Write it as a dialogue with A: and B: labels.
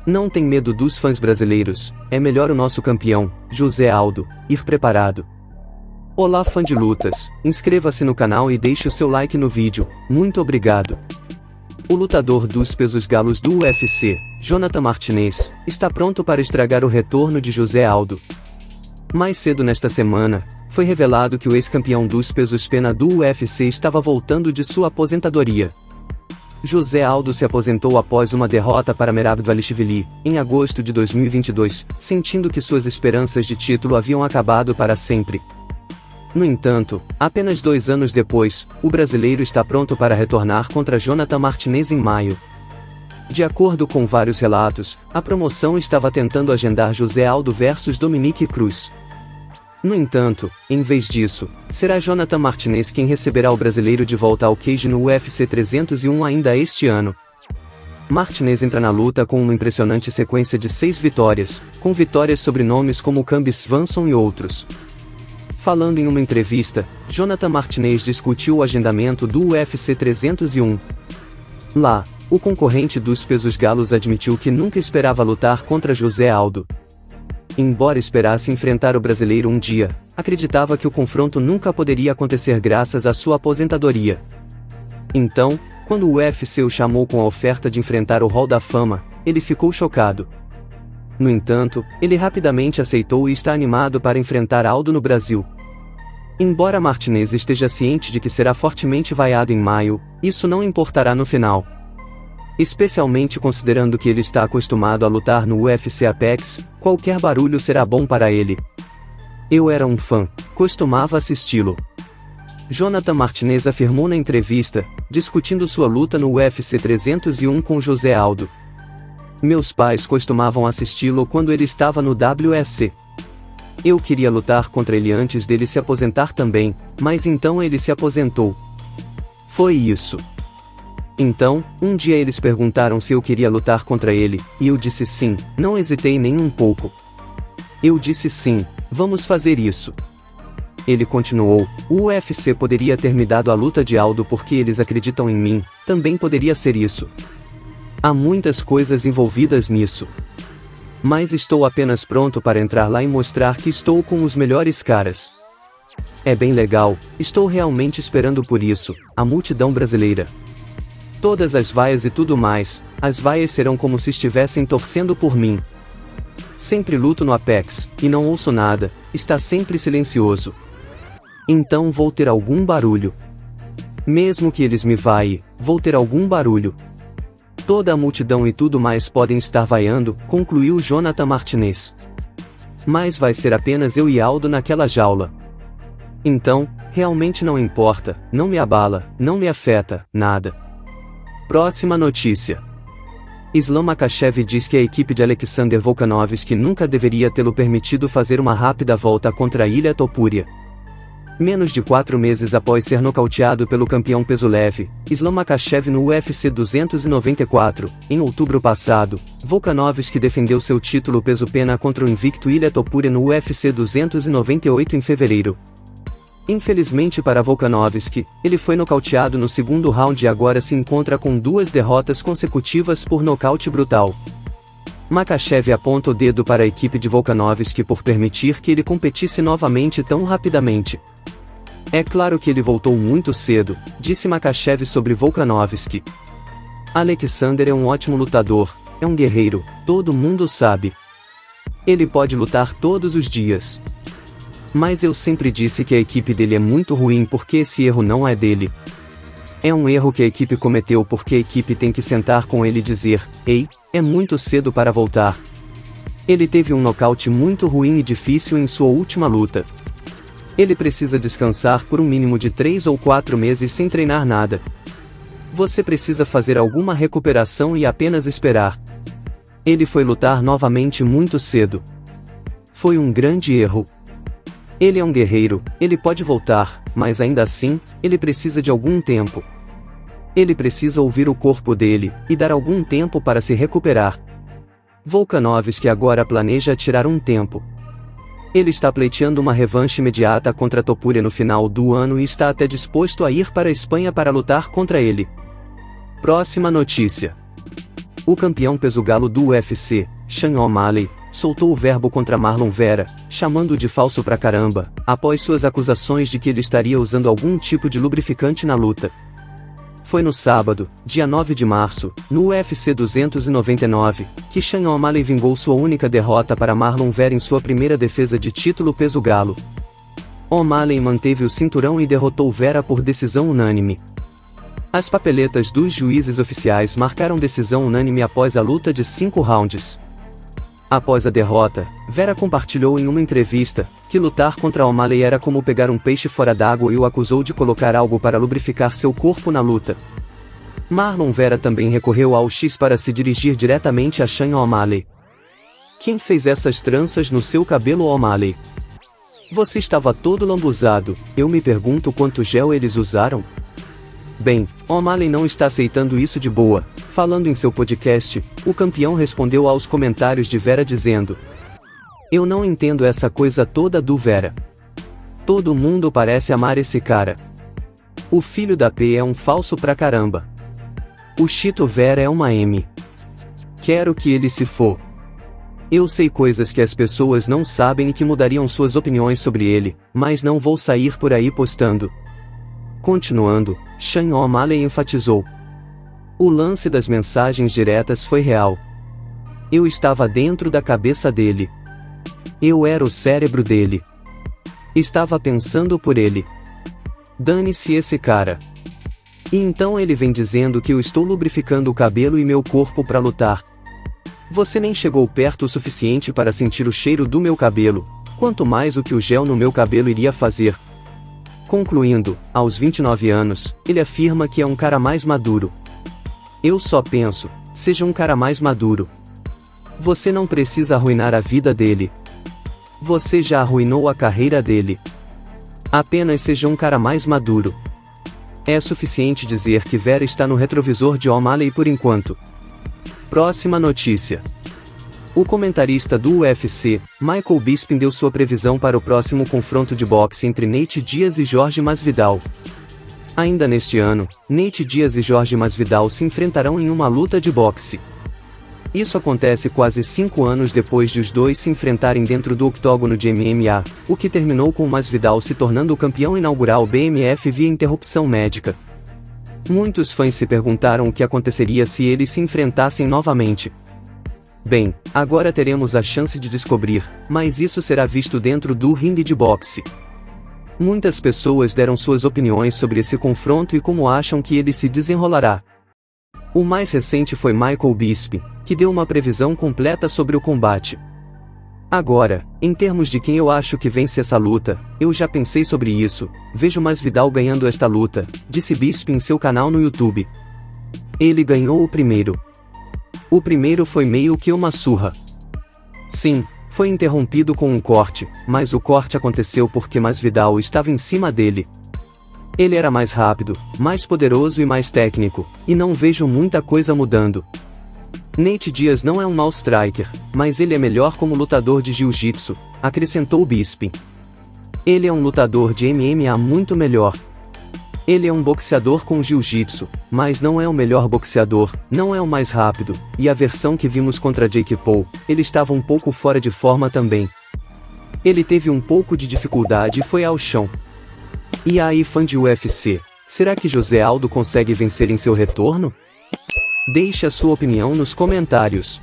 A: Não tem medo dos fãs brasileiros, é melhor o nosso campeão, José Aldo, ir preparado. Olá fã de lutas, inscreva-se no canal e deixe o seu like no vídeo, muito obrigado. O lutador dos pesos galos do UFC, Jonathan Martinez, está pronto para estragar o retorno de José Aldo. Mais cedo nesta semana, foi revelado que o ex-campeão dos pesos pena do UFC estava voltando de sua aposentadoria. José Aldo se aposentou após uma derrota para Merab Dvalishvili, em agosto de 2022, sentindo que suas esperanças de título haviam acabado para sempre. No entanto, apenas 2 anos depois, o brasileiro está pronto para retornar contra Jonathan Martinez em maio. De acordo com vários relatos, a promoção estava tentando agendar José Aldo versus Dominick Cruz. No entanto, em vez disso, será Jonathan Martinez quem receberá o brasileiro de volta ao cage no UFC 301 ainda este ano. Martinez entra na luta com uma impressionante sequência de 6 vitórias, com vitórias sobre nomes como Cambis Swanson e outros. Falando em uma entrevista, Jonathan Martinez discutiu o agendamento do UFC 301. Lá, o concorrente dos pesos galos admitiu que nunca esperava lutar contra José Aldo. Embora esperasse enfrentar o brasileiro um dia, acreditava que o confronto nunca poderia acontecer graças à sua aposentadoria. Então, quando o UFC o chamou com a oferta de enfrentar o Hall da Fama, ele ficou chocado. No entanto, ele rapidamente aceitou e está animado para enfrentar Aldo no Brasil. Embora Martinez esteja ciente de que será fortemente vaiado em maio, isso não importará no final. Especialmente considerando que ele está acostumado a lutar no UFC Apex, qualquer barulho será bom para ele. Eu era um fã, costumava assisti-lo. Jonathan Martinez afirmou na entrevista, discutindo sua luta no UFC 301 com José Aldo. Meus pais costumavam assisti-lo quando ele estava no WEC. Eu queria lutar contra ele antes dele se aposentar também, mas então ele se aposentou. Foi isso. Então, um dia eles perguntaram se eu queria lutar contra ele, e eu disse sim, não hesitei nem um pouco. Eu disse sim, vamos fazer isso. Ele continuou, o UFC poderia ter me dado a luta de Aldo porque eles acreditam em mim, também poderia ser isso. Há muitas coisas envolvidas nisso. Mas estou apenas pronto para entrar lá e mostrar que estou com os melhores caras. É bem legal, estou realmente esperando por isso, a multidão brasileira. Todas as vaias e tudo mais, as vaias serão como se estivessem torcendo por mim. Sempre luto no Apex, e não ouço nada, está sempre silencioso. Então vou ter algum barulho. Mesmo que eles me vaiem, vou ter algum barulho. Toda a multidão e tudo mais podem estar vaiando, concluiu Jonathan Martinez. Mas vai ser apenas eu e Aldo naquela jaula. Então, realmente não importa, não me abala, não me afeta, nada. Próxima notícia. Islam Makhachev diz que a equipe de Alexander Volkanovski nunca deveria tê-lo permitido fazer uma rápida volta contra Ilia Topuria. Menos de 4 meses após ser nocauteado pelo campeão peso leve, Islam Makhachev no UFC 294, em outubro passado, Volkanovski defendeu seu título peso pena contra o invicto Ilia Topuria no UFC 298 em fevereiro. Infelizmente para Volkanovski, ele foi nocauteado no segundo round e agora se encontra com 2 derrotas consecutivas por nocaute brutal. Makhachev aponta o dedo para a equipe de Volkanovski por permitir que ele competisse novamente tão rapidamente. É claro que ele voltou muito cedo, disse Makhachev sobre Volkanovski. Alexander é um ótimo lutador, é um guerreiro, todo mundo sabe. Ele pode lutar todos os dias. Mas eu sempre disse que a equipe dele é muito ruim porque esse erro não é dele. É um erro que a equipe cometeu porque a equipe tem que sentar com ele e dizer, ei, é muito cedo para voltar. Ele teve um nocaute muito ruim e difícil em sua última luta. Ele precisa descansar por um mínimo de 3 ou 4 meses sem treinar nada. Você precisa fazer alguma recuperação e apenas esperar. Ele foi lutar novamente muito cedo. Foi um grande erro. Ele é um guerreiro, ele pode voltar, mas ainda assim, ele precisa de algum tempo. Ele precisa ouvir o corpo dele, e dar algum tempo para se recuperar. Volkanovski agora planeja tirar um tempo. Ele está pleiteando uma revanche imediata contra Topuria no final do ano e está até disposto a ir para a Espanha para lutar contra ele. Próxima notícia. O campeão peso-galo do UFC, Sean O'Malley, soltou o verbo contra Marlon Vera, chamando-o de falso pra caramba, após suas acusações de que ele estaria usando algum tipo de lubrificante na luta. Foi no sábado, dia 9 de março, no UFC 299, que Sean O'Malley vingou sua única derrota para Marlon Vera em sua primeira defesa de título peso-galo. O'Malley manteve o cinturão e derrotou Vera por decisão unânime. As papeletas dos juízes oficiais marcaram decisão unânime após a luta de 5 rounds. Após a derrota, Vera compartilhou em uma entrevista que lutar contra O'Malley era como pegar um peixe fora d'água e o acusou de colocar algo para lubrificar seu corpo na luta. Marlon Vera também recorreu ao X para se dirigir diretamente a Sean O'Malley. Quem fez essas tranças no seu cabelo, O'Malley? Você estava todo lambuzado, eu me pergunto quanto gel eles usaram? Bem, O'Malley não está aceitando isso de boa. Falando em seu podcast, o campeão respondeu aos comentários de Vera dizendo: "Eu não entendo essa coisa toda do Vera. Todo mundo parece amar esse cara. O filho da P é um falso pra caramba. O Chito Vera é uma M. Quero que ele se for. Eu sei coisas que as pessoas não sabem e que mudariam suas opiniões sobre ele, mas não vou sair por aí postando." Continuando, Sean O'Malley enfatizou: "O lance das mensagens diretas foi real. Eu estava dentro da cabeça dele. Eu era o cérebro dele. Estava pensando por ele. Dane-se esse cara. E então ele vem dizendo que eu estou lubrificando o cabelo e meu corpo para lutar. Você nem chegou perto o suficiente para sentir o cheiro do meu cabelo, quanto mais o que o gel no meu cabelo iria fazer." Concluindo, aos 29 anos, ele afirma que é um cara mais maduro. Eu só penso, seja um cara mais maduro. Você não precisa arruinar a vida dele. Você já arruinou a carreira dele. Apenas seja um cara mais maduro. É suficiente dizer que Vera está no retrovisor de O'Malley por enquanto. Próxima notícia. O comentarista do UFC, Michael Bisping, deu sua previsão para o próximo confronto de boxe entre Nate Diaz e Jorge Masvidal. Ainda neste ano, Nate Diaz e Jorge Masvidal se enfrentarão em uma luta de boxe. Isso acontece quase 5 anos depois de os dois se enfrentarem dentro do octógono de MMA, o que terminou com Masvidal se tornando o campeão inaugural BMF via interrupção médica. Muitos fãs se perguntaram o que aconteceria se eles se enfrentassem novamente. Bem, agora teremos a chance de descobrir, mas isso será visto dentro do ringue de boxe. Muitas pessoas deram suas opiniões sobre esse confronto e como acham que ele se desenrolará. O mais recente foi Michael Bisping, que deu uma previsão completa sobre o combate. Agora, em termos de quem eu acho que vence essa luta, eu já pensei sobre isso, vejo Masvidal ganhando esta luta, disse Bisping em seu canal no YouTube. Ele ganhou o primeiro. O primeiro foi meio que uma surra. Sim, foi interrompido com um corte, mas o corte aconteceu porque Masvidal estava em cima dele. Ele era mais rápido, mais poderoso e mais técnico, e não vejo muita coisa mudando. Nate Diaz não é um mau striker, mas ele é melhor como lutador de jiu-jitsu, acrescentou Bisping. Ele é um lutador de MMA muito melhor. Ele é um boxeador com jiu-jitsu, mas não é o melhor boxeador, não é o mais rápido, e a versão que vimos contra Jake Paul, ele estava um pouco fora de forma também. Ele teve um pouco de dificuldade e foi ao chão. E aí, fã de UFC, será que José Aldo consegue vencer em seu retorno? Deixe a sua opinião nos comentários.